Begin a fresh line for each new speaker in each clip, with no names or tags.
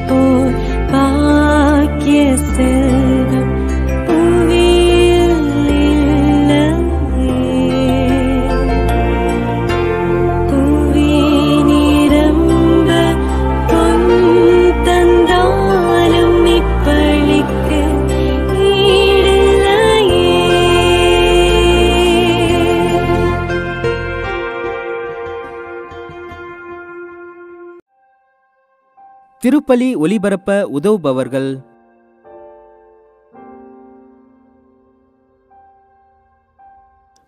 போல் பாக்கிய செல்வம் புவியில் இல்லையே. புவி நிரம்ப பொன் தந்தாலும் இப்பளிக்கு ஈடில்லையே.
திருப்பலி ஒலிபரப்ப உதவுபவர்கள்: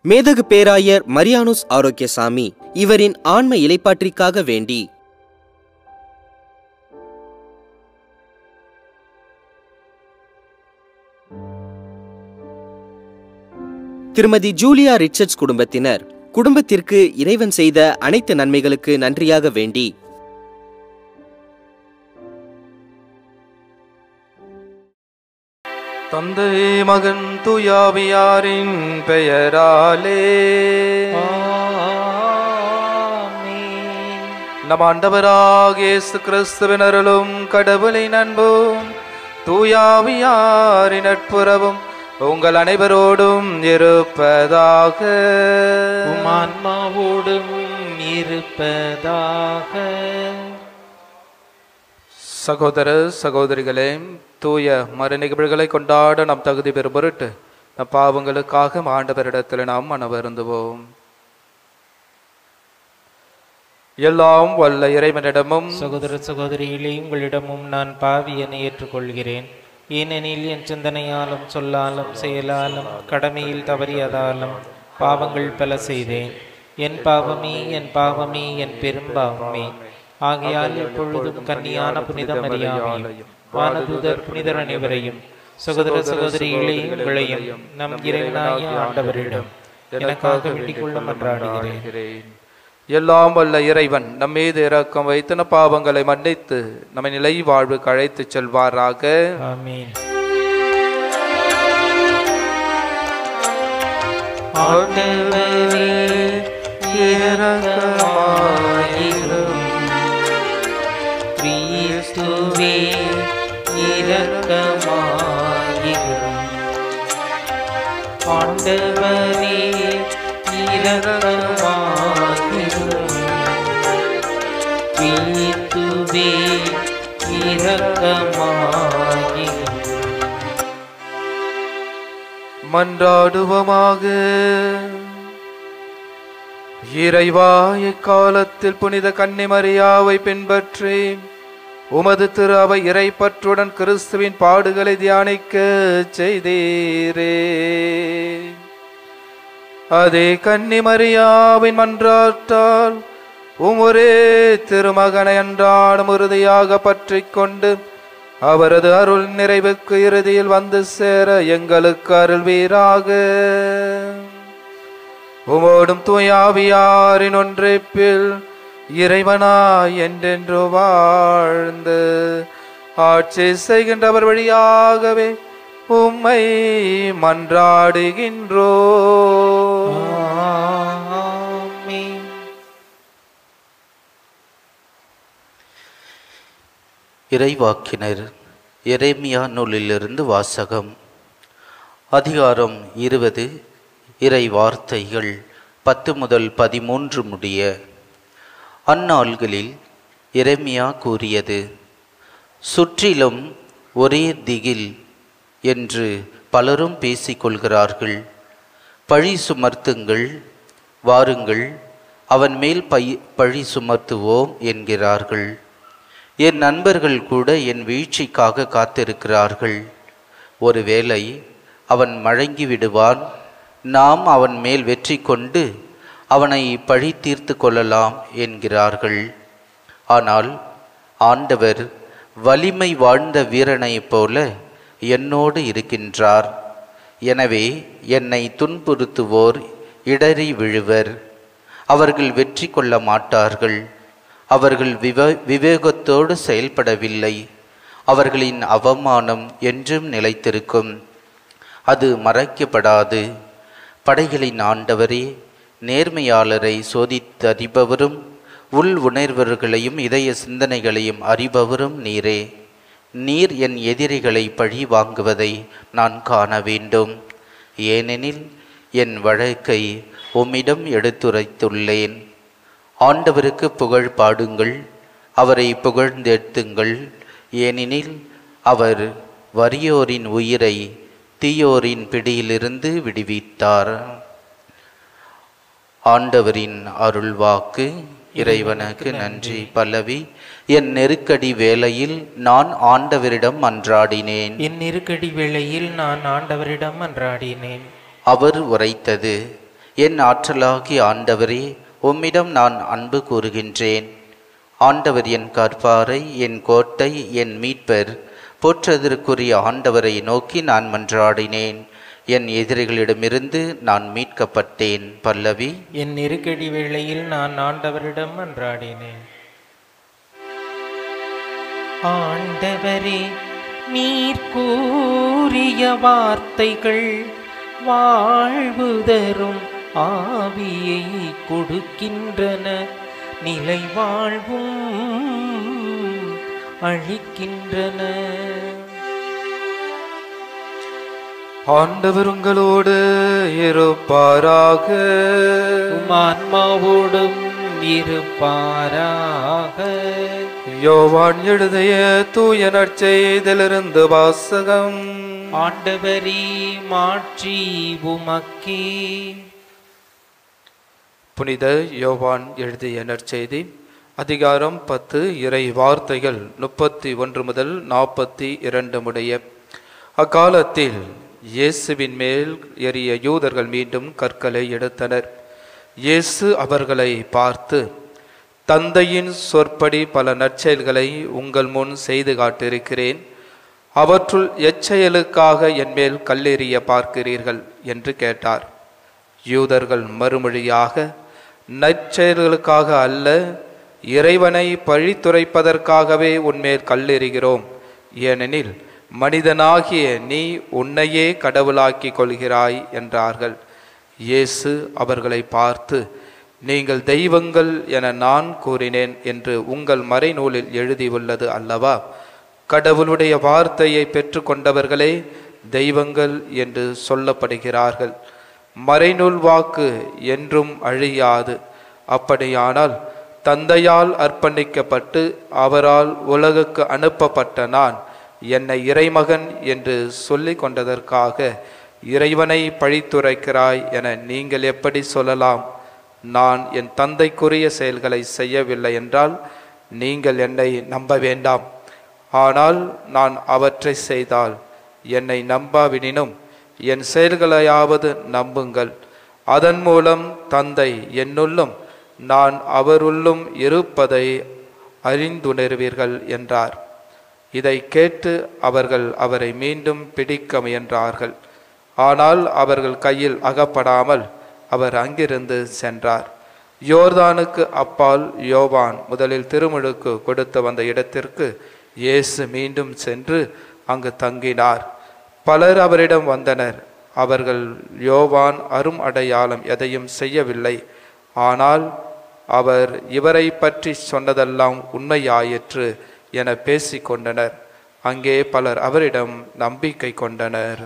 மேதகு பேராயர் மரியானுஸ் ஆரோக்கியசாமி இவரின் ஆன்ம இலைப்பாற்றிக்காக வேண்டி, திருமதி ஜூலியா ரிச்சர்ட்ஸ் குடும்பத்தினர் குடும்பத்திற்கு இறைவன் செய்த அனைத்து நன்மைகளுக்கு நன்றியாக வேண்டி,
தந்தை மகன் தூயாவியாரின் பெயராலே நம் ஆண்டவராகிய இயேசு கிறிஸ்துவின் அருளும் கடவுளின் அன்பும் தூயாவியாரின் நட்புறவும் உங்கள் அனைவரோடும் இருப்பதாக.
உம் ஆன்மாவோடும் இருப்பதாக.
சகோதர சகோதரிகளே, தூய மறு நிகழ்வுகளை கொண்டாட நாம் தகுதி பெறும் பொருட்டு நம் பாவங்களுக்காக ஆண்டவரிடத்தில் நாம் மனவருந்துவோம். எல்லாம் வல்ல இறைவனிடமும்
சகோதர சகோதரிகளே, உங்களிடமும் நான் பாவியனை ஏற்றுக்கொள்கிறேன். ஏனெனில் என் சிந்தனையாலும் சொல்லாலும் செயலாலும் கடமையில் தவறியதாலும் பாவங்கள் பல செய்தேன். என் பாவமே என் பாவமே என் பெரும் பாவமே. ஆகையால் எப்பொழுதும் கன்னியான புனித மரியாதையும் வானதூதர் புனிதர் அனைவரையும் சகோதர சகோதரிகளே உங்களையும் நம் இறைவனாகிய ஆண்டவரிடம் எனக்காக வேண்டிக் கொள்ள மன்றாடுகிறேன்.
எல்லாம் வல்ல இறைவன் நம் மீது இரக்கம் வைத்து நம் பாவங்களை மன்னித்து நம்மை நிலை வாழ்வுக்கு அழைத்து செல்வாராக.
ஆமென். கிறிஸ்துவே இரக்கமாயிரும். ஆண்டவரே இரக்கமாயிரும். கிறிஸ்துவே இரக்கமாயிரும்.
மன்றாடுவோமாக. இறைவா, இக்காலத்தில் புனித கன்னி மரியாவை பின்பற்றி உமது திரு அவை இறைப்பற்றுடன் கிறிஸ்துவின் பாடுகளை தியானிக்க செய்தீரே. அதே கன்னி மரியாவின் மன்றாட்டால் ஒரே திருமகனை அன்றாடம் உறுதியாக பற்றி கொண்டு அவரது அருள் நிறைவுக்கு இறுதியில் வந்து சேர எங்களுக்கு அருள்வீராக. உமோடும் தூயாவியாரின் ஒன்றைப்பில் இறைவனாய் என்றென்று வாழ்ந்து ஆட்சி செய்கின்றவர் வழியாகவே உம்மை மன்றாடுகின்றோம்.
ஆமென்.
இறைவாக்கினர் எரேமியா நூலிலிருந்து வாசகம். அதிகாரம் 20. இறை வார்த்தைகள் 10 முதல் 13 முடிய. அந்நாள்களில் எரேமியா கூறியது: சுற்றிலும் ஒரே திகில் என்று பலரும் பேசிக்கொள்கிறார்கள். பழி சுமர்த்துங்கள், வாருங்கள், அவன் மேல் பழி சுமர்த்துவோம் என்கிறார்கள். என் நண்பர்கள் கூட என் வீழ்ச்சிக்காக காத்திருக்கிறார்கள். ஒருவேளை அவன் மழங்கி விடுவான், நாம் அவன் மேல் வெற்றி கொண்டு அவனை பழி தீர்த்து கொள்ளலாம் என்கிறார்கள். ஆனால் ஆண்டவர் வலிமை வாழ்ந்த வீரனைப் போல என்னோடு இருக்கின்றார். எனவே என்னை துன்புறுத்துவோர் இடறி விழுவர். அவர்கள் வெற்றி கொள்ள மாட்டார்கள். அவர்கள் விவேகத்தோடு செயல்படவில்லை. அவர்களின் அவமானம் என்றும் நிலைத்திருக்கும், அது மறைக்கப்படாது. படைகளின் ஆண்டவரே, நேர்மையாளரை சோதித்தறிபவரும் உள் உணர்வர்களையும் இதய சிந்தனைகளையும் அறிபவரும் நீரே. நீர் என் எதிரிகளை பழி வாங்குவதை நான் காண வேண்டும். ஏனெனில் என் வழக்கை உம்மிடம் எடுத்துரைத்துள்ளேன். ஆண்டவருக்கு புகழ் பாடுங்கள், அவரை புகழ்ந்தெழுத்துங்கள். ஏனெனில் அவர் வறியோரின் உயிரை தீயோரின் பிடியிலிருந்து விடுவித்தார். ஆண்டவரின் அருள்வாக்கு. இறைவனுக்கு நன்றி. பல்லவி. என் நெருக்கடி வேளையில் நான் ஆண்டவரிடம் மன்றாடினேன்.
என் நெருக்கடி வேளையில் நான் ஆண்டவரிடம் மன்றாடினேன்.
அவர் உரைத்தது, என் ஆற்றலாகி ஆண்டவரே, உம்மிடம் நான் அன்பு கூறுகின்றேன். ஆண்டவர் என் கற்பாரை, என் கோட்டை, என் மீட்பர். போற்றதற்குரிய ஆண்டவரை நோக்கி நான் மன்றாடினேன். என் எதிரிகளிடமிருந்து நான் மீட்கப்பட்டேன். பல்லவி.
என் நெருக்கடி வேளையில் நான் ஆண்டவரிடம் மன்றாடினேன். ஆண்டவரே, நீர் கூறிய வார்த்தைகள் வாழ்வு தரும் ஆவியை கொடுக்கின்றன, நிலை வாழ்வும் அளிக்கின்றன.
ஆண்டவர் உங்களோடு இருப்பாராக.
உம் ஆன்மாவோடும் இருப்பாராக.
யோவான் எழுதிய தூய நற்செய்தியிலிருந்து வாசகம்.
ஆண்டவரே, மாட்சி உமக்கே.
புனித யோவான் எழுதிய நற்செய்தி அதிகாரம் 10 இறை வார்த்தைகள் 31 முதல் 42 முடிய. அக்காலத்தில் இயேசுவின் மேல் எறிய யூதர்கள் மீண்டும் கற்களை எடுத்தனர். இயேசு அவர்களை பார்த்து, தந்தையின் சொற்படி பல நற்செயல்களை உங்கள் முன் செய்து காட்டியிருக்கிறேன். அவற்றுள் எச்செயலுக்காக என் மேல் கல்லெறிய பார்க்கிறீர்கள் என்று கேட்டார். யூதர்கள் மறுமொழியாக, நற்செயல்களுக்காக அல்ல, இறைவனை பழித்துரைப்பதற்காகவே உன்மேல் கல்லெறிகிறோம். ஏனெனில் மனிதனாகிய நீ உன்னையே கடவுளாக்கிக் கொள்கிறாய் என்றார்கள். இயேசு அவர்களை பார்த்து, நீங்கள் தெய்வங்கள் என நான் கூறினேன் என்று உங்கள் மறைநூலில் எழுதியுள்ளது அல்லவா? கடவுளுடைய வார்த்தையை பெற்று கொண்டவர்களே தெய்வங்கள் என்று சொல்லப்படுகிறார்கள். மறைநூல் வாக்கு என்றும் அழியாது. அப்படியானால் தந்தையால் அர்ப்பணிக்கப்பட்டு அவரால் உலகுக்கு அனுப்பப்பட்ட நான் என்னை இறைமகன் என்று சொல்லி கொண்டதற்காக இறைவனை பழித்துரைக்கிறாய் என நீங்கள் எப்படி சொல்லலாம்? நான் என் தந்தைக்குரிய செயல்களை செய்யவில்லை என்றால் நீங்கள் என்னை நம்ப வேண்டாம். ஆனால் நான் அவற்றை செய்தால் என்னை நம்பாவினினும் என் செயல்களையாவது நம்புங்கள். அதன் மூலம் தந்தை என்னுள்ளும் நான் அவருள்ளும் இருப்பதை அறிந்துணர்வீர்கள் என்றார். இதை கேட்டு அவர்கள் அவரை மீண்டும் பிடிக்க முயன்றார்கள். ஆனால் அவர்கள் கையில் அகப்படாமல் அவர் அங்கிருந்து சென்றார். யோர்தானுக்கு அப்பால் யோவான் முதலில் திருமுழுக்கு கொடுத்து வந்த இடத்திற்கு இயேசு மீண்டும் சென்று அங்கு தங்கினார். பலர் அவரிடம் வந்தனர். அவர்கள் யோவான் அரும் அடையாளம் எதையும் செய்யவில்லை. ஆனால் அவர் இவரை பற்றி சொன்னதெல்லாம் உண்மையாயிற்று என பேசிக்கொண்டனர். அங்கே பலர் அவரிடம் நம்பிக்கை கொண்டனர்.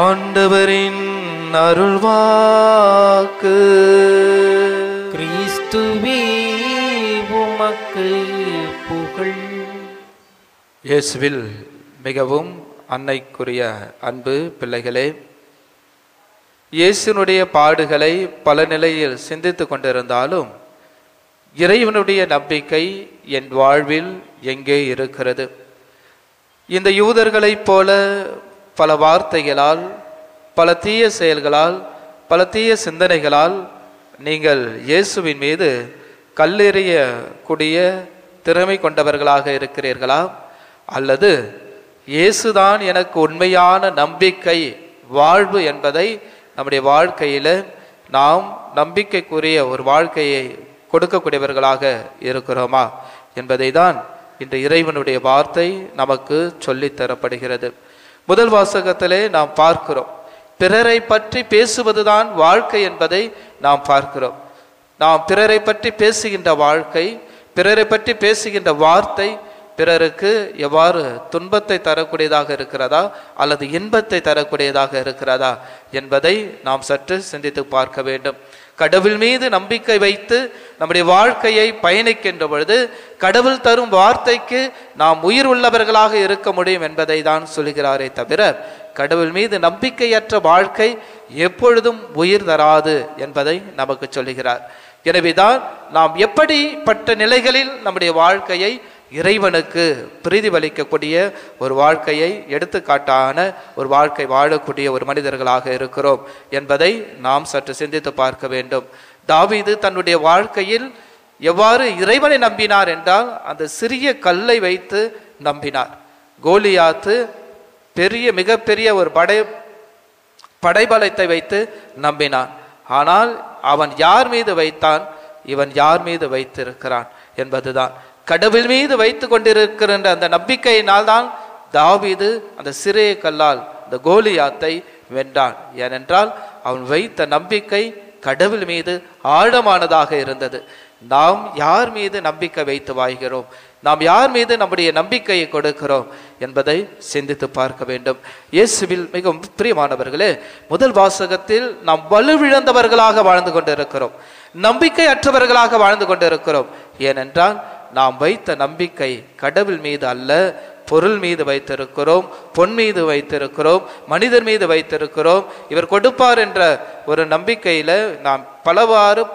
ஆண்டவரின் அருள்வாக்கு.
கிறிஸ்துவே, உமக்கு புகழ்.
இயேசுவில் மிகவும் அன்னைக்குரிய அன்பு பிள்ளைகளே, இயேசுனுடைய பாடுகளை பல நிலையில் சிந்தித்து கொண்டிருந்தாலும் இறைவனுடைய நம்பிக்கை என் வாழ்வில் எங்கே இருக்கிறது? இந்த யூதர்களைப் போல பல வார்த்தைகளால், பல தீய செயல்களால், பல தீய சிந்தனைகளால் நீங்கள் இயேசுவின் மீது கல்லெறியக்கூடிய திறமை கொண்டவர்களாக இருக்கிறீர்களா? அல்லது இயேசுதான் எனக்கு உண்மையான நம்பிக்கை, வாழ்வு என்பதை நம்முடைய வாழ்க்கையில் நாம் நம்பிக்கைக்குரிய ஒரு வாழ்க்கையை கொடுக்கக்கூடியவர்களாக இருக்கிறோமா என்பதை தான் இன்று இறைவனுடைய வார்த்தை நமக்கு சொல்லித்தரப்படுகிறது. முதல் வாசகத்திலே நாம் பார்க்கிறோம், பிறரை பற்றி பேசுவதுதான் வாழ்க்கை என்பதை நாம் பார்க்கிறோம். நாம் பிறரை பற்றி பேசுகின்ற வாழ்க்கை, பிறரை பற்றி பேசுகின்ற வார்த்தை பிறருக்கு எவ்வாறு துன்பத்தை தரக்கூடியதாக இருக்கிறதா அல்லது இன்பத்தை தரக்கூடியதாக இருக்கிறதா என்பதை நாம் சற்று சிந்தித்து பார்க்க வேண்டும். கடவுள் மீது நம்பிக்கை வைத்து நம்முடைய வாழ்க்கையை பயணிக்கின்ற பொழுது கடவுள் தரும் வார்த்தைக்கு நாம் உயிர் உள்ளவர்களாக இருக்க முடியும் என்பதை தான் சொல்கிறாரே தவிர, கடவுள் மீது நம்பிக்கையற்ற வாழ்க்கை எப்பொழுதும் உயிர் தராது என்பதை நமக்கு சொல்லுகிறார். எனவேதான் நாம் எப்படிப்பட்ட நிலைகளில் நம்முடைய வாழ்க்கையை இறைவனுக்கு பிரதிபலிக்கக்கூடிய ஒரு வாழ்க்கையை, எடுத்துக்காட்டான ஒரு வாழ்க்கை வாழக்கூடிய ஒரு மனிதர்களாக இருக்கிறோம் என்பதை நாம் சற்று சிந்தித்து பார்க்க வேண்டும். தாவீது தன்னுடைய வாழ்க்கையில் எவ்வாறு இறைவனை நம்பினார் என்றால், அந்த சிறிய கல்லை வைத்து நம்பினார். கோலியாத்து மிகப்பெரிய ஒரு படைபலத்தை வைத்து நம்பினான். ஆனால் அவன் யார் மீது வைத்தான்? இவன் யார் மீது வைத்திருக்கிறான் என்பதுதான். கடவுள் மீது வைத்து கொண்டிருக்கிற அந்த நம்பிக்கையினால் தான் தாவீது அந்த சிறிய கல்லால் அந்த கோலியாத்தை வென்றான். ஏனென்றால் அவன் வைத்த நம்பிக்கை கடவுள் மீது ஆழமானதாக இருந்தது. நாம் யார் மீது நம்பிக்கை வைத்து வாழ்கிறோம், நாம் யார் மீது நம்முடைய நம்பிக்கையை கொடுக்கிறோம் என்பதை சிந்தித்து பார்க்க வேண்டும். இயேசுவில் மிகவும் பிரியமானவர்களே, முதல் வாசகத்தில் நாம் வலுவிழந்தவர்களாக வாழ்ந்து கொண்டிருக்கிறோம், நம்பிக்கை அற்றவர்களாக வாழ்ந்து கொண்டிருக்கிறோம். ஏனென்றால் நாம் வைத்த நம்பிக்கை கடவுள் மீது அல்ல, பொருள் மீது வைத்திருக்கிறோம், பொன் மீது வைத்திருக்கிறோம், மனிதர் மீது வைத்திருக்கிறோம். இவர் கொடுப்பார் என்ற ஒரு நம்பிக்கையில நாம்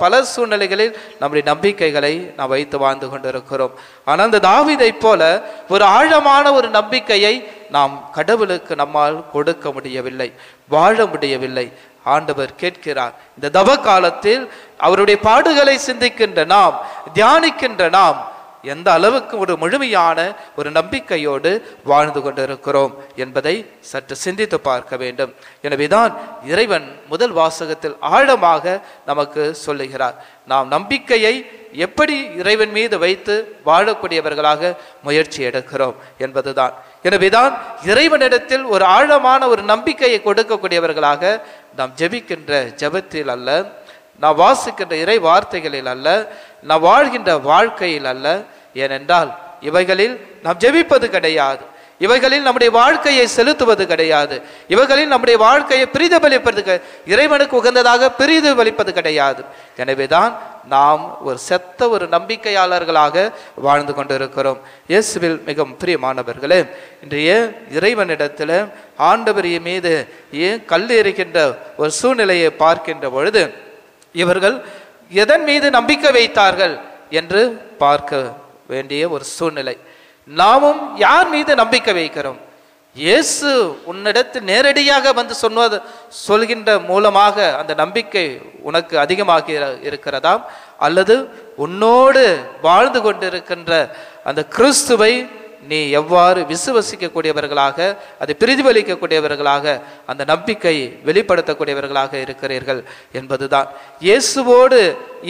பல சூழ்நிலைகளில் நம்முடைய நம்பிக்கைகளை நாம் வைத்து வாழ்ந்து கொண்டிருக்கிறோம். ஆனால் அந்த தாவீதை போல ஒரு ஆழமான ஒரு நம்பிக்கையை நாம் கடவுளுக்கு நம்மால் கொடுக்க முடியவில்லை, வாழ முடியவில்லை. ஆண்டவர் கேட்கிறார். இந்த தவ காலத்தில் அவருடைய பாடுகளை சிந்திக்கின்ற நாம், தியானிக்கின்ற நாம் எந்த அளவுக்கு ஒரு முழுமையான ஒரு நம்பிக்கையோடு வாழ்ந்து கொண்டிருக்கிறோம் என்பதை சற்று சிந்தித்து பார்க்க வேண்டும். எனவேதான் இறைவன் முதல் வாசகத்தில் ஆழமாக நமக்கு சொல்லுகிறார். நாம் நம்பிக்கையை எப்படி இறைவன் மீது வைத்து வாழக்கூடியவர்களாக முயற்சி எடுக்கிறோம் என்பதுதான். எனவேதான் இறைவனிடத்தில் ஒரு ஆழமான ஒரு நம்பிக்கையை கொடுக்கக்கூடியவர்களாக நாம் ஜெபிக்கின்ற ஜெபத்தில் அல்ல, நாம் வாசிக்கின்ற இறை வார்த்தைகளில் அல்ல, நாம் வாழ்கின்ற வாழ்க்கையில் அல்ல. ஏனென்றால் இவைகளில் நாம் ஜெபிப்பது கிடையாது, இவைகளில் நம்முடைய வாழ்க்கையை செலுத்துவது கிடையாது, இவைகளில் நம்முடைய வாழ்க்கையை பிரதிபலிப்பது, இறைவனுக்கு உகந்ததாக பிரதிபலிப்பது கிடையாது. எனவேதான் நாம் ஒரு செத்த ஒரு நம்பிக்கையாளர்களாக வாழ்ந்து கொண்டிருக்கிறோம். இயேசுவில் மிகவும் பிரியமானவர்களே, இன்றைய இறைவனிடத்தில் ஆண்டவர் மீது ஏன் கல் எறிகின்ற ஒரு சூழ்நிலையை பார்க்கின்ற பொழுது இவர்கள் எதன் மீது நம்பிக்கை வைத்தார்கள் என்று பார்க்க வேண்டிய ஒரு சூழ்நிலை. நாமும் யார் மீது நம்பிக்கை வைக்கிறோம்? இயேசு உன்னிடத்தில் நேரடியாக வந்து சொல்கின்ற மூலமாக அந்த நம்பிக்கை உனக்கு அதிகமாக இருக்கிறதா, அல்லது உன்னோடு வாழ்ந்து கொண்டிருக்கின்ற அந்த கிறிஸ்துவை நீ எவ்வாறு விசுவசிக்கக்கூடியவர்களாக, அதை பிரதிபலிக்கக்கூடியவர்களாக, அந்த நம்பிக்கை வெளிப்படுத்தக்கூடியவர்களாக இருக்கிறீர்கள் என்பதுதான்.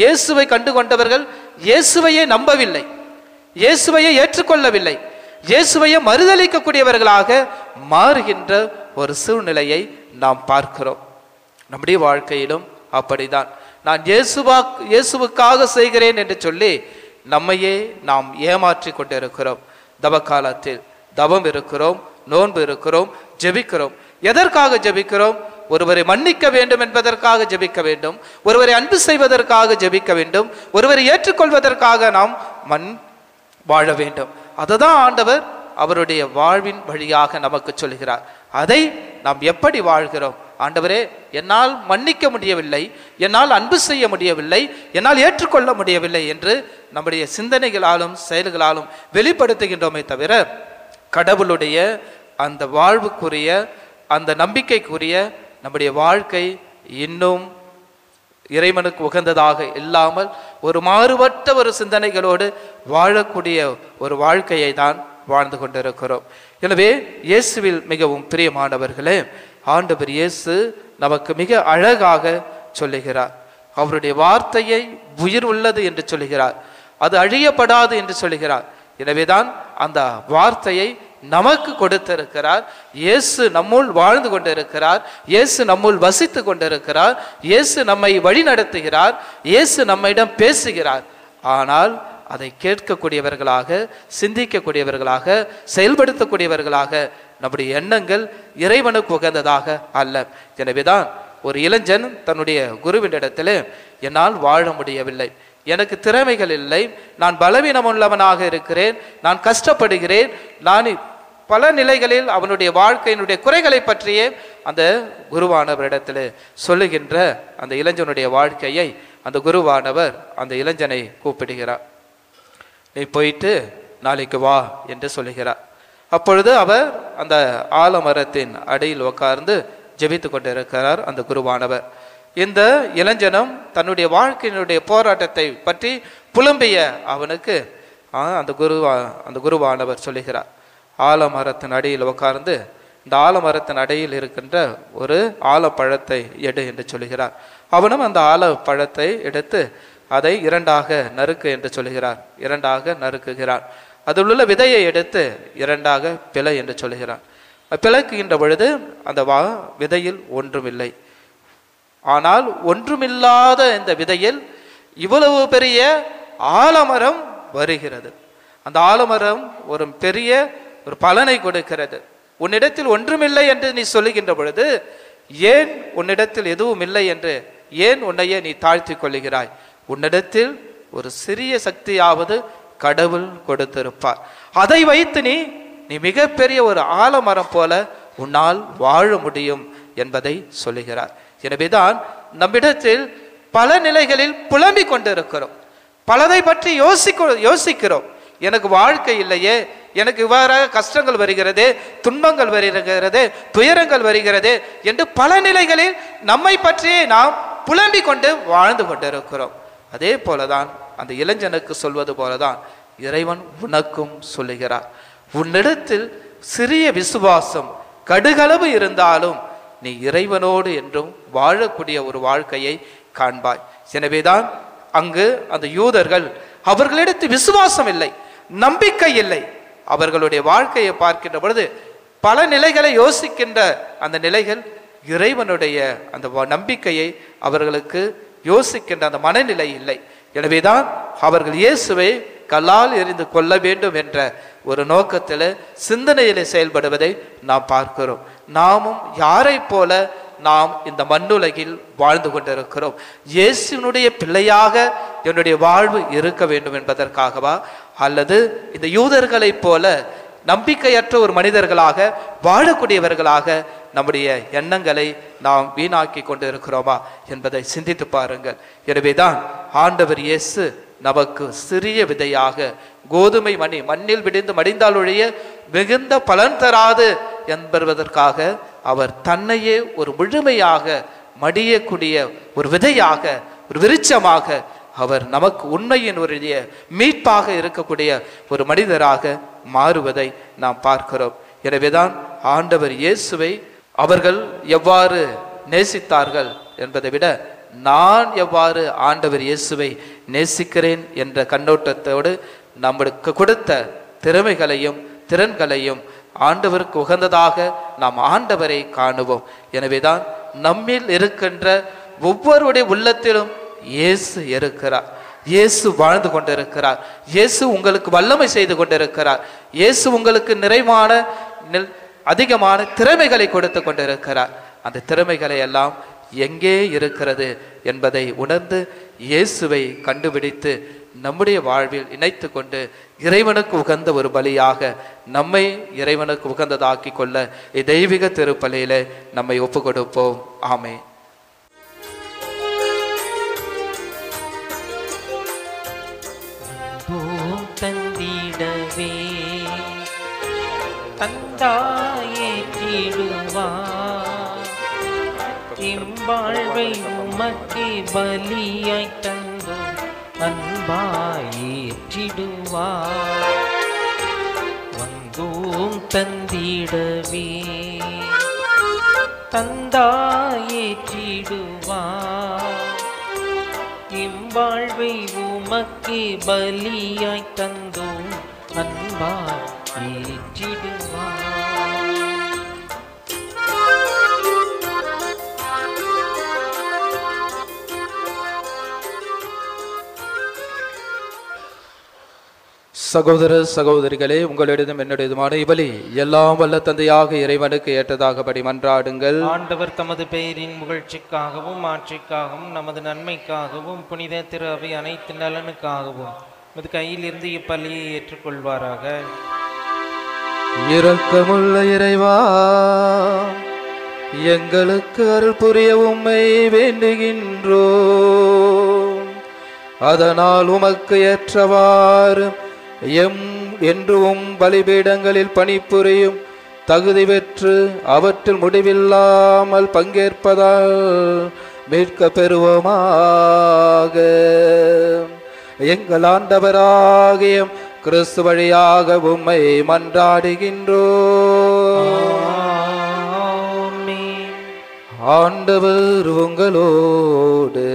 இயேசுவை கண்டு கொண்டவர்கள் இயேசுவையே நம்பவில்லை, இயேசுவையே ஏற்றுக்கொள்ளவில்லை, இயேசுவையே மறுதலிக்கக்கூடியவர்களாக மாறுகின்ற ஒரு சூழ்நிலையை நாம் பார்க்கிறோம். நம்முடைய வாழ்க்கையிலும் அப்படிதான். நான் இயேசுவுக்காக செய்கிறேன் என்று சொல்லி நம்மையே நாம் ஏமாற்றி கொண்டிருக்கிறோம். தவ காலத்தில் தவம் இருக்கிறோம், நோன்பு இருக்கிறோம், ஜெபிக்கிறோம். எதற்காக ஜெபிக்கிறோம்? ஒருவரை மன்னிக்க வேண்டும் என்பதற்காக ஜெபிக்க வேண்டும், ஒருவரை அன்பு செய்வதற்காக ஜெபிக்க வேண்டும், ஒருவரை ஏற்றுக்கொள்வதற்காக நாம் வாழ வேண்டும். அதுதான் ஆண்டவர் அவருடைய வாழ்வின் வழியாக நமக்கு சொல்கிறார். அதை நாம் எப்படி வாழ்கிறோம்? ஆண்டவரே, என்னால் மன்னிக்க முடியவில்லை, என்னால் அன்பு செய்ய முடியவில்லை, என்னால் ஏற்றுக்கொள்ள முடியவில்லை என்று நம்முடைய சிந்தனைகளாலும் செயல்களாலும் வெளிப்படுத்துகின்றோமே தவிர, கடவுளுடைய அந்த வாழ்வுக்குரிய, அந்த நம்பிக்கைக்குரிய நம்முடைய வாழ்க்கை இன்னும் இறைவனுக்கு உகந்ததாக இல்லாமல் ஒரு மாறுபட்ட ஒரு சிந்தனைகளோடு வாழக்கூடிய ஒரு வாழ்க்கையை தான் வாழ்ந்து கொண்டிருக்கிறோம். எனவே இயேசுவில் மிகவும் பிரியமானவர்களே, ஆண்டவர் இயேசு நமக்கு மிக அழகாக சொல்லுகிறார். அவருடைய வார்த்தையை உயிர் உள்ளது என்று சொல்லுகிறார், அது அழியப்படாது என்று சொல்லுகிறார். எனவேதான் அந்த வார்த்தையை நமக்கு கொடுத்திருக்கிறார். இயேசு நம்முள் வாழ்ந்து கொண்டிருக்கிறார். இயேசு நம்முள் வசித்து கொண்டிருக்கிறார். இயேசு நம்மை வழி நடத்துகிறார். இயேசு நம்மிடம் பேசுகிறார். ஆனால் அதை கேட்கக்கூடியவர்களாக, சிந்திக்கக்கூடியவர்களாக, செயல்படுத்தக்கூடியவர்களாக நம்முடைய எண்ணங்கள் இறைவனுக்கு உகந்ததாக அல்ல. எனவேதான் ஒரு இளைஞன் தன்னுடைய குருவினிடத்தில், என்னால் வாழ முடியவில்லை, எனக்கு திறமைகள் இல்லை, நான் பலவீனம் உள்ளவனாக இருக்கிறேன், நான் கஷ்டப்படுகிறேன், நான் பல நிலைகளில் அவனுடைய வாழ்க்கையினுடைய குறைகளை பற்றியே அந்த குருவானவரிடத்தில் சொல்லுகின்ற அந்த இளைஞனுடைய வாழ்க்கையை அந்த குருவானவர் அந்த இளைஞனை கூப்பிடுகிறார். நீ போயிட்டு நாளைக்கு வா என்று சொல்லுகிறார். அப்பொழுது அவர் அந்த ஆலமரத்தின் அடியில் உட்கார்ந்து ஜெபித்து கொண்டிருக்கிறார் அந்த குருவானவர். இந்த இளைஞனும் தன்னுடைய வாழ்க்கையினுடைய போராட்டத்தை பற்றி புலம்பிய அவனுக்கு அந்த குருவானவர் சொல்லுகிறார், ஆலமரத்தின் அடியில் உட்கார்ந்து இந்த ஆலமரத்தின் அடியில் இருக்கின்ற ஒரு ஆலப்பழத்தை எடு என்று சொல்லுகிறார். அவனும் அந்த ஆலப்பழத்தை எடுத்து அதை இரண்டாக நறுக்கு என்று சொல்லுகிறார். இரண்டாக நறுக்குகிறார். அதில் உள்ள விதையை எடுத்து இரண்டாக பிளை என்று சொல்லுகிறார். பிளக்குகின்ற பொழுது அந்த விதையில் ஒன்றுமில்லை. ஆனால் ஒன்றுமில்லாத இந்த விதையில் இவ்வளவு பெரிய ஆலமரம் வருகிறது. அந்த ஆலமரம் ஒரு பெரிய ஒரு பலனை கொடுக்கிறது. உன்னிடத்தில் ஒன்றுமில்லை என்று நீ சொல்லுகின்ற பொழுது ஏன் உன்னிடத்தில் எதுவும் இல்லை என்று ஏன் உன்னையே நீ தாழ்த்தி கொள்ளுகிறாய்? உன்னிடத்தில் ஒரு சிறிய சக்தியாவது கடவுள் கொடுத்திருப்பார். அதை வைத்து நீ மிகப்பெரிய ஒரு ஆலமரம் போல உன்னால் வாழ முடியும் என்பதை சொல்லுகிறார். எனவேதான் நம்மிடத்தில் பல நிலைகளில் புலம்பிக் கொண்டிருக்கிறோம். பலதை பற்றி யோசிக்கிறோம். எனக்கு வாழ்க்கை இல்லையே, எனக்கு இவ்வாறாக கஷ்டங்கள் வருகிறதே, துன்பங்கள் வருகிறதே, துயரங்கள் வருகிறதே என்று பல நிலைகளில் நம்மை பற்றியே நாம் புலம்பிக் கொண்டு வாழ்ந்து கொண்டிருக்கிறோம். அதே போலதான் அந்த இளைஞனுக்கு சொல்வது போலதான் இறைவன் உனக்கும் சொல்லுகிறார். உன்னிடத்தில் சிறிய விசுவாசம் கடுகளவு இருந்தாலும் நீ இறைவனோடு என்றும் வாழக்கூடிய ஒரு வாழ்க்கையை காண்பாய். எனவேதான் அங்கு அந்த யூதர்கள், அவர்களிடத்தில் விசுவாசம் இல்லை, நம்பிக்கை இல்லை. அவர்களுடைய வாழ்க்கையை பார்க்கின்ற பொழுது பல நிலைகளை யோசிக்கின்ற அந்த நிலைகள் இறைவனுடைய அந்த நம்பிக்கையை அவர்களுக்கு யோசிக்கின்ற அந்த மனநிலை இல்லை. எனவேதான் அவர்கள் இயேசுவை கல்லால் எறிந்து கொள்ள வேண்டும் என்ற ஒரு நோக்கத்தில் சிந்தனையிலே செயல்படுவதை நாம் பார்க்கிறோம். நாமும் யாரை போல நாம் இந்த மண்ணுலகில் வாழ்ந்து கொண்டிருக்கிறோம்? இயேசுனுடைய பிள்ளையாக என்னுடைய வாழ்வு இருக்க வேண்டும் என்பதற்காகவா, அல்லது இந்த யூதர்களைப் போல நம்பிக்கையற்ற ஒரு மனிதர்களாக வாழக்கூடியவர்களாக நம்முடைய எண்ணங்களை நாம் வீணாக்கி கொண்டு இருக்கிறோமா என்பதை சிந்தித்து பாருங்கள். எனவேதான் ஆண்டவர் இயேசு நமக்கு சிறிய விதையாக கோதுமை மணி மண்ணில் விடிந்து மடிந்தால் ஒழிய மிகுந்த பலன் தராது என்பதற்காக அவர் தன்னையே ஒரு முழுமையாக மடியக்கூடிய ஒரு விதையாக, ஒரு விருட்சமாக அவர் நமக்கு உண்மையின் ஒரு மீட்பாக இருக்கக்கூடிய ஒரு மனிதராக மாறுவதை நாம் பார்க்கிறோம். எனவேதான் ஆண்டவர் இயேசுவை அவர்கள் எவ்வாறு நேசித்தார்கள் என்பதை விட நான் எவ்வாறு ஆண்டவர் இயேசுவை நேசிக்கிறேன் என்ற கண்ணோட்டத்தோடு நம்மளுக்கு கொடுத்த திறமைகளையும் திறன்களையும் ஆண்டவருக்கு உகந்ததாக நாம் ஆண்டவரை காணுவோம். எனவேதான் நம்மில் இருக்கின்ற ஒவ்வொருடைய உள்ளத்திலும் இயேசு இருக்கிறார். இயேசு வாழ்ந்து கொண்டிருக்கிறார். இயேசு உங்களுக்கு வல்லமை செய்து கொண்டிருக்கிறார். இயேசு உங்களுக்கு நிறைவான அதிகமான திறமைகளை கொடுத்து கொண்டிருக்கிறார். அந்த திறமைகளை எல்லாம் எங்கே இருக்கிறது என்பதை உணர்ந்து இயேசுவை கண்டுபிடித்து நம்முடைய வாழ்வில் இணைத்து கொண்டு இறைவனுக்கு உகந்த ஒரு பலியாக நம்மை இறைவனுக்கு உகந்ததாக்கி கொள்ள தெய்வீக திருப்பலியில நம்மை ஒப்பு கொடுப்போம். ஆமென்.
தந்திடவே தந்தாயேற்றிடுவார், இம்பாழ்வை உமக்கே பலியாய் தந்தோ அன்பாயேற்றிடுவார். வந்தோம் தந்திடவே தந்தாயேற்றிடுவார், இம்பாழ்வை உமக்கே பலியாய் தந்தோ அன்பாய் ஏற்றிடுவார்.
சகோதர சகோதரிகளே, உங்களிடம் என்னுடையதுமான இபலி எல்லாம் வல்ல தந்தையாக இறைவனுக்கு ஏற்றதாகபடி மன்றாடுங்கள்.
ஆண்டவர் தமது பெயரின் புகழ்ச்சிக்காகவும் ஆட்சிக்காகவும் நமது நன்மைக்காகவும் புனித திரு அவை அனைத்து நலனுக்காகவும் நமது கையிலிருந்து இப்பலியை ஏற்றுக்கொள்வாராக.
இரக்கமுள்ள இறைவா, எங்களுக்கு அருள் புரிய உம்மை வேண்டுகின்றோம். அதனால் உமக்கு ஏற்றவாறு என்றும் பலிபீடங்களில் பணிபுரியும் தகுதி பெற்று அவற்றில் முடிவில்லாமல் பங்கேற்பதால் மீட்க பெறுவோமாக. எங்கள் ஆண்டவராகிய கிறிஸ்து வழியாக உம்மை மன்றாடுகின்றோம். ஆண்டவர் உங்களோடு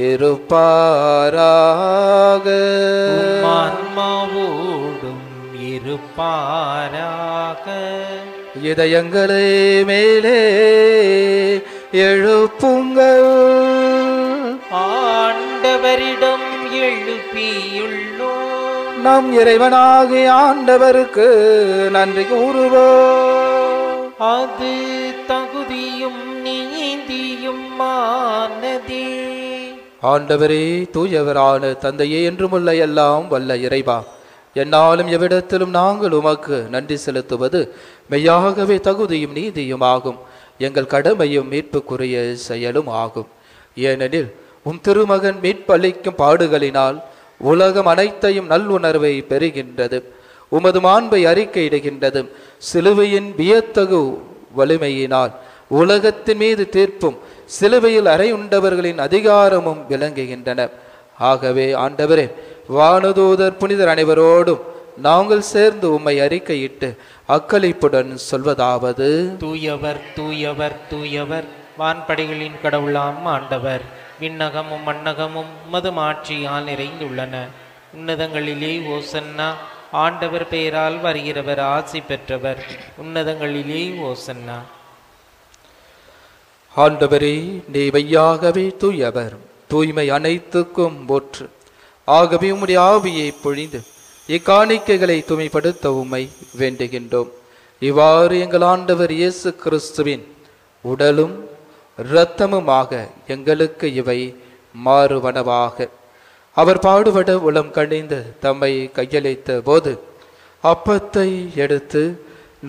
இருப்பாராக.
ஆன்மாவோடும் இருப்பாராக.
இதயங்களை மேலே எழுப்புங்கள்.
ஆண்டவரிடம் எழுப்பியுள்ளோம்.
நம் இறைவனாகிய ஆண்டவருக்கு நன்றி கூறுவோம்.
அது தகுதியும் நீதியும் ஆனதே.
ஆண்டவரே, தூயவரான தந்தையே, என்றுமுள்ள எல்லாம் வல்ல இறைவா, என்னாலும் எவ்விடத்திலும் நாங்கள் உமக்கு நன்றி செலுத்துவது மெய்யாகவே தகுதியும் நீதியும் ஆகும். எங்கள் கடமையும் மீட்புக்குரிய செயலும் ஆகும். ஏனெனில் உம் திருமகன் மீட்பளிக்கும் பாடுகளினால் உலகம் அனைத்தையும் நல்லுணர்வை பெறுகின்றது. உமது மாண்பை அறிக்கையிடுகின்றது. சிலுவையின் வியத்தகு வலிமையினால் உலகத்தின் மீது தீர்ப்பும் சிலுவையில் அறையுண்டவர்களின் அதிகாரமும் விளங்குகின்றன. ஆகவே ஆண்டவரே, வானதூதர் புனிதர் அனைவரோடும் நாங்கள் சேர்ந்து உம்மை அறிக்கையிட்டு அக்களிப்புடன் சொல்வதாவது:
தூயவர் தூயவர் தூயவர், வான்படைகளின் கடவுளாம் ஆண்டவர். விண்ணகமும் மண்ணகமும் உமது ஆட்சியால் நிறைந்துள்ளன. உன்னதங்களிலே ஓசன்னா. ஆண்டவர் பெயரால் வருகிறவர் ஆசி பெற்றவர். உன்னதங்களிலே ஓசன்னா.
ஆண்டவரே, நீ மெய்யாகவே தூயவர், தூய்மை அனைத்துக்கும் போற்று. ஆகவே உம்முடைய ஆவியை பொழிந்து இக்காணிக்கைகளை தூய்மைப்படுத்த உம்மை வேண்டுகின்றோம். இவ்வாறு எங்கள் ஆண்டவர் இயேசு கிறிஸ்துவின் உடலும் இரத்தமுமாக எங்களுக்கு இவை மாறுவனவாக. அவர் பாடுபட உளம் கணிந்து தம்மை கையளித்த போது அப்பத்தை எடுத்து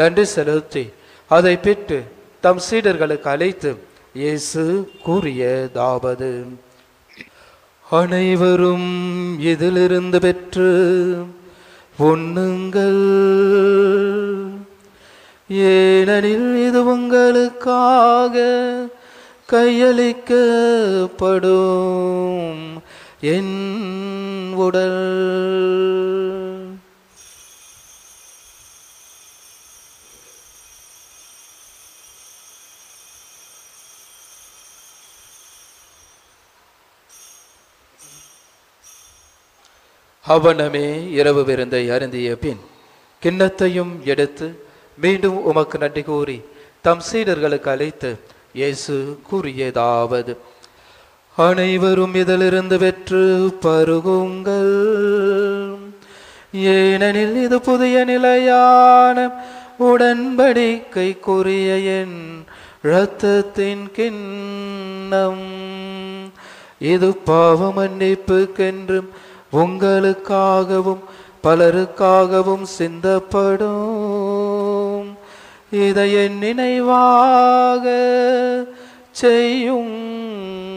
நன்றி செலுத்தி அதை பெற்று தம் சீடர்களுக்கு அழைத்து இயேசு கூறியதாவது: அனைவரும் இதிலிருந்து பெற்று உண்ணுங்கள், ஏனெனில் இது உங்களுக்காக கையளிக்கப்படும் என் உடல். அவனமே இரவு விருந்தை அருந்திய பின் கிண்ணத்தையும் எடுத்து மீண்டும் உமக்கு நன்றி கூறி தம் சீடர்களுக்கு அழைத்து இயேசு கூறியதாவது: அனைவரும் இதிலிருந்து பெற்று பருகுங்கள், ஏனெனில் இது புதிய நிலையான உடன்படிக்கைக்குரிய என் இரத்தத்தின் கிண்ணம். இது பாவ மன்னிப்புக்கென்றும் உங்களுக்காகவும் பலருக்காகவும் சிந்தப்படும். இதை என் நினைவாக செய்யுங்கள்.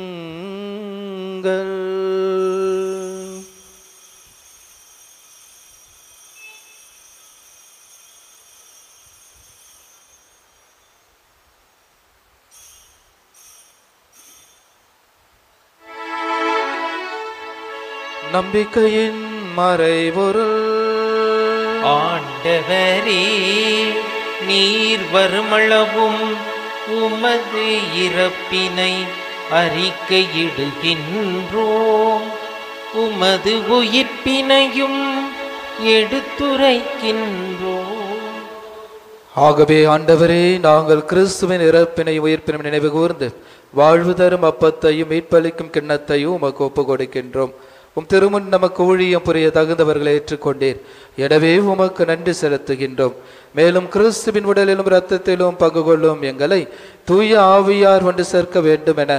நம்பிக்கையின் மறைபொருள்.
ஆண்டவரே, நீர் வருமளவும் உமது இறப்பினை அறிக்கையிடுகின்றோம். உமது உயிர்ப்பினையும் எடுத்துரைக்கின்றோம்.
ஆகவே ஆண்டவரே, நாங்கள் கிறிஸ்துவின் இறப்பினையும் உயிர்ப்பினையும் நினைவு கூர்ந்து வாழ்வு தரும் அப்பத்தையும் மீட்பளிக்கும் கிண்ணத்தையும் உமக்கு ஒப்பு கொடுக்கின்றோம். திருமுன் நமக்கு ஊழியம் புரிய தகுந்தவர்களை ஏற்றுக்கொண்டீர். எனவே உமக்கு நன்றி செலுத்துகின்றோம். மேலும் கிறிஸ்துவின் உடலிலும் இரத்தத்திலும் பங்கு கொள்ளும் எங்களை தூய ஆவியார் வந்து சேர்க்க வேண்டும் என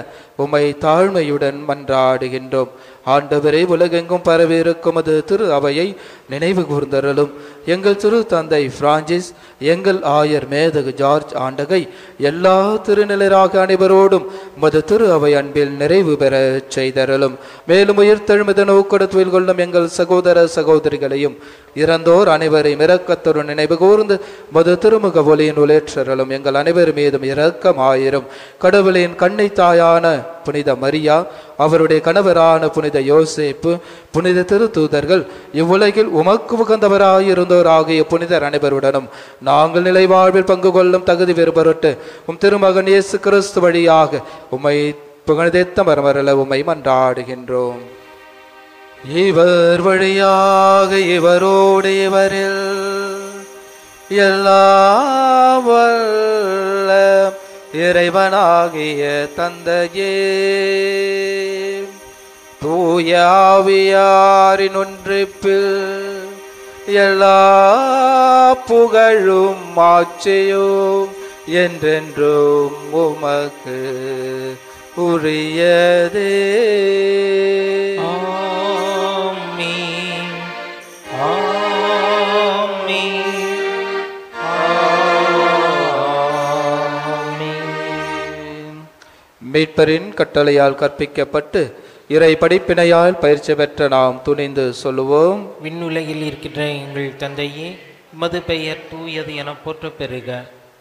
உம்மை தாழ்மையுடன் மன்றாடுகின்றோம். ஆண்டவரே, உலகெங்கும் பரவி இருக்கும் அது திரு அவையை நினைவு கூர்ந்தருளும். எங்கள் திரு தந்தை பிரான்சிஸ், எங்கள் ஆயர் மேதகு ஜார்ஜ் ஆண்டகை, எல்லா திருநிலராக அனைவரோடும் மது திரு அவை அன்பில் நிறைவு பெற செய்தருளும். மேலும் உயிர்த்தெழுமத நோக்கோடு துயில் கொள்ளும் எங்கள் சகோதர சகோதரிகளையும் இறந்தோர் அனைவரையும் இரக்கத்துடன் நினைவு கூர்ந்து மது திருமுக ஒளியின் உலேற்றருளும். எங்கள் அனைவர் மீதும் இரக்கமாயிரும். கடவுளின் கண்ணை தாயான புனித மரியா, அவருடைய கணவரான புனித யோசேப்பு, புனித திருத்தூதர்கள், இவ்வுலகில் உமக்கு உகந்தவராயிருந்தோர் ஆகிய புனிதர் அனைவருடனும் நாங்கள் நிலை வாழ்வில் பங்கு கொள்ளும் தகுதி பெறுபொருட்டு திருமகன் இயேசு கிறிஸ்து வழியாக உம்மை புகழ்ந்தேத்த மரமரல உம்மை மன்றாடுகின்றோம். இவர் வழியாக இவரோடு இவரில் எல்லாம் வல்ல இறைவனாகிய தந்தையே, தூய ஆவியாரின் ஒன்றிப்பில் எல்லா புகழும் மாட்சியும் என்றென்றும் உமக்கு உரியதே.
ஆமென். ஆமென்.
மீட்பரின் கட்டளையால் கற்பிக்கப்பட்டு இறை படிப்பினையால் பயிற்சி பெற்ற நாம் துணிந்து சொல்லுவோம்.
விண்ணுலகில் இருக்கின்ற எங்கள் தந்தையே, உமது பெயர் தூயது என போற்ற பெறுக.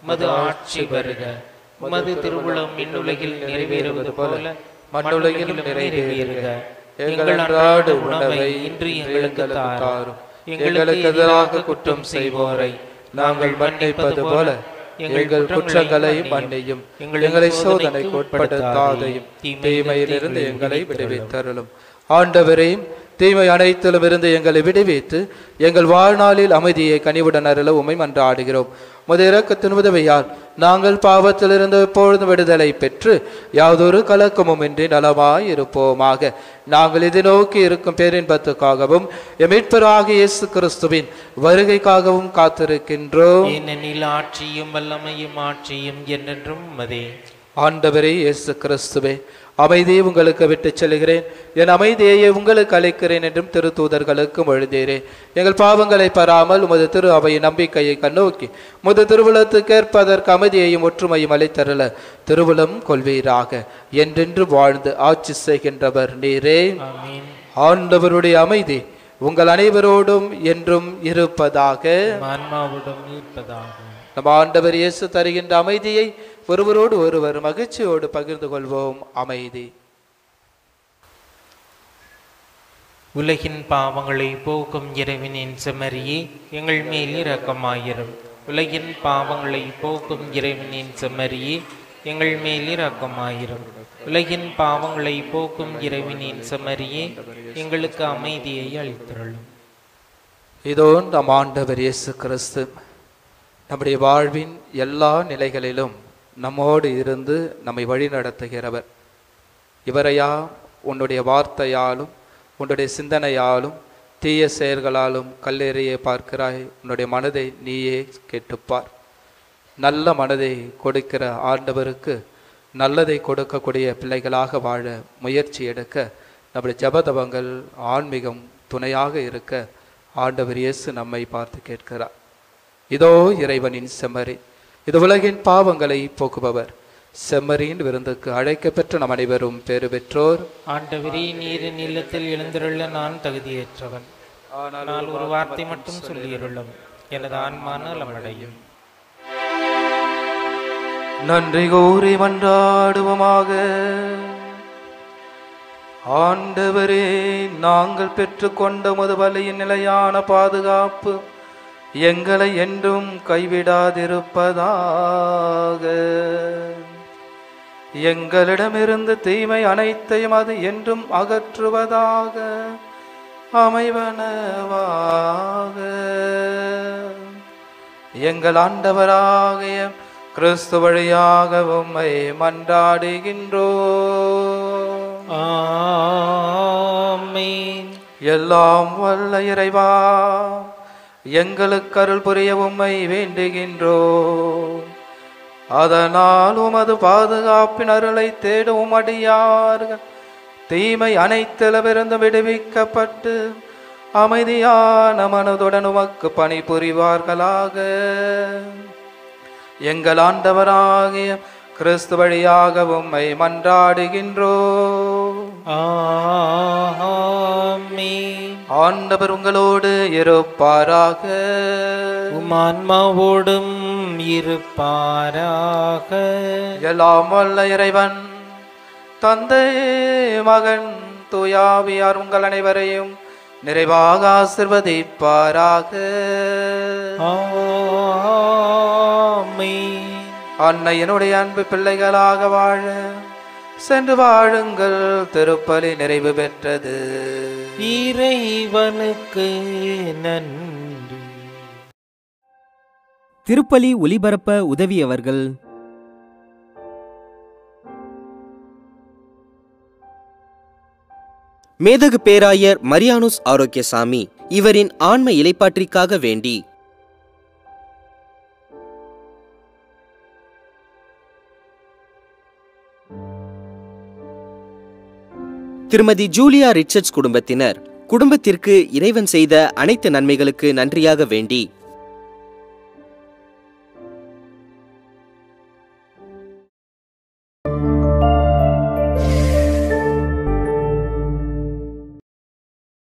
உமது ஆட்சி வருக. உமது திருவுளம் விண்ணுலகில் நிறைவேறுவது போல மண்ணுலகிலும் நிறைவேறுக. எங்கள் அன்றாட உணவை இன்று எங்களுக்கு தாரும். எங்களுக்கு எதிராக குற்றம் செய்வோரை நாங்கள் மன்னிப்பது போல எங்கள் குற்றங்களை மன்னியும். எங்களை சோதனைக்கு உட்படுத்தாதையும் தீமையிலிருந்து எங்களை விடுவித்தருளும். ஆண்டவரே, தீமை அனைத்திலும் இருந்து எங்களை விடுவித்து எங்கள் வாழ்நாளில் அமைதியை கனிவுடன் அருள உம்மை மன்றாடுகிறோம். உமது இரக்கத்தின் உதவியால் நாங்கள் பாவத்திலிருந்து எப்பொழுதும் விடுதலை பெற்று யாதொரு கலக்கமும் இன்றி நலமாய் இருப்போமாக. நாங்கள் இது நோக்கி இருக்கும் பேரின்பத்துக்காகவும் மீட்பராகிய இயேசு கிறிஸ்துவின் வருகைக்காகவும் காத்திருக்கின்றோம். ஏனெனில் ஆட்சியும் வல்லமையும் ஆட்சியும் என்றென்றும் உமதே.
ஆண்டவரே இயேசு கிறிஸ்துவே, அமைதியை உங்களுக்கு விட்டு செல்கிறேன், என் அமைதியை உங்களுக்கு அளிக்கிறேன் என்றும் திருத்தூதர்களுக்கும் எழுதீரேன். எங்கள் பாவங்களை பாராமல் உமது திரு அவையின் நம்பிக்கையை கண்ணோக்கி உமது திருவுளத்துக்கேற்பதற்கு அமைதியையும் ஒற்றுமையும் அளித்தருள திருவுளம் கொள்வீராக. என்றென்று வாழ்ந்து ஆட்சி செய்கின்றவர் நீரே.
ஆமென்.
ஆண்டவருடைய அமைதி உங்கள் அனைவரோடும் என்றும் இருப்பதாக.
ஆன்மாவோடும் இருப்பதாக.
நம் ஆண்டவர் இயேசு தருகின்ற அமைதியை ஒருவரோடு ஒருவர் மகிழ்ச்சியோடு பகிர்ந்து கொள்வோம். அமைதி.
உலகின் பாவங்களை போக்கும் இறைவனின் செம்மறியே, எங்கள் மேல் இரக்கமாயிரும். உலகின் பாவங்களை போக்கும் இறைவனின் செம்மறியே, எங்கள் மேல் இரக்கமாயிரும். உலகின் பாவங்களை போக்கும் இறைவனின் செம்மறியே, எங்களுக்கு அமைதியை அளித்தருளும்.
இதோ நம் ஆண்டவர் இயேசு கிறிஸ்து நம்முடைய வாழ்வின் எல்லா நிலைகளிலும் நம்மோடு இருந்து நம்மை வழி நடத்துகிறவர். இவரையா உன்னுடைய வார்த்தையாலும் உன்னுடைய சிந்தனையாலும் தீய செயல்களாலும் கல்லெறியை பார்க்கிறாய். உன்னுடைய மனதை நீயே கேட்டுப்பார். நல்ல மனதை கொடுக்கிற ஆண்டவருக்கு நல்லதை கொடுக்கக்கூடிய பிள்ளைகளாக வாழ முயற்சி எடுக்க நம்முடைய ஜபதவங்கள் ஆன்மீகம் துணையாக இருக்க ஆண்டவர் இயேசு நம்மை பார்த்து கேட்கிறார். இதோ இறைவனின் செம்மறி, இது உலகின் பாவங்களை போக்குபவர். செம்மறியின் விருந்துக்கு அழைக்க பெற்ற நம் அனைவரும் பேறு பெற்றோர்.
ஆண்டவரே, நீரின் இல்லத்தில் எழுந்திருள்ள நான் தகுதியற்றவன். ஆனால் ஒரு வார்த்தை மட்டும் சொல்லியிருளும், எனது ஆன்மா நலமடையும்.
நன்றி கூறி மன்றாடுவோமாக. ஆண்டவரே, நாங்கள் பெற்றுக்கொண்ட உமது பலியின் நிலையான பாதுகாப்பு எங்களை என்றும் கைவிடாதிருப்பதாக. எங்களிடமிருந்து தீமை அனைத்தையும் அது என்றும் அகற்றுவதாக. அமைவனவாக. எங்கள் ஆண்டவராகிய கிறிஸ்து வழியாக உம்மை மன்றாடுகின்றோம்.
ஆமென்.
எல்லாம் வல்ல இறைவா, எங்களுக்கு அருள் புரிய உம்மை வேண்டுகின்றோம். அதனால் உமது பாதுகாப்பின் அருளை தேடும் அடியார்கள் தீமை அனைத்திலிருந்து விடுவிக்கப்பட்டு அமைதியான மனதுடன் உமக்கு பணிபுரிவார்களாக. எங்கள் ஆண்டவராகிய கிறிஸ்து வழியாக உம்மை மன்றாடுகின்றோம்.
ஆமென்.
ஆண்டவர் உங்களோடு இருப்பாராக.
உம் ஆன்மாவோடும் இருப்பாராக.
எல்லாம் வல்ல இறைவன் தந்தை, மகன், தூயாவியார் உங்கள் அனைவரையும் நிறைவாக ஆசிர்வதிப்பாராக.
ஆமென்.
அன்னையினுடைய அன்பு பிள்ளைகளாக வாழ சென்று வாழுங்கள். திருப்பலி நிறைவு பெற்றது.
இறைவனுக்கு நன்றி.
திருப்பலி ஒலிபரப்ப உதவியவர்கள்:
மேதகு பேராயர் மரியானுஸ் ஆரோக்கியசாமி, இவரின் ஆன்ம இலைப்பாற்றிக்காக வேண்டி. திருமதி ஜூலியா ரிச்சர்ட்ஸ் குடும்பத்தினர், குடும்பத்திற்கு இறைவன் செய்த அனைத்து நன்மைகளுக்கு நன்றியாக வேண்டி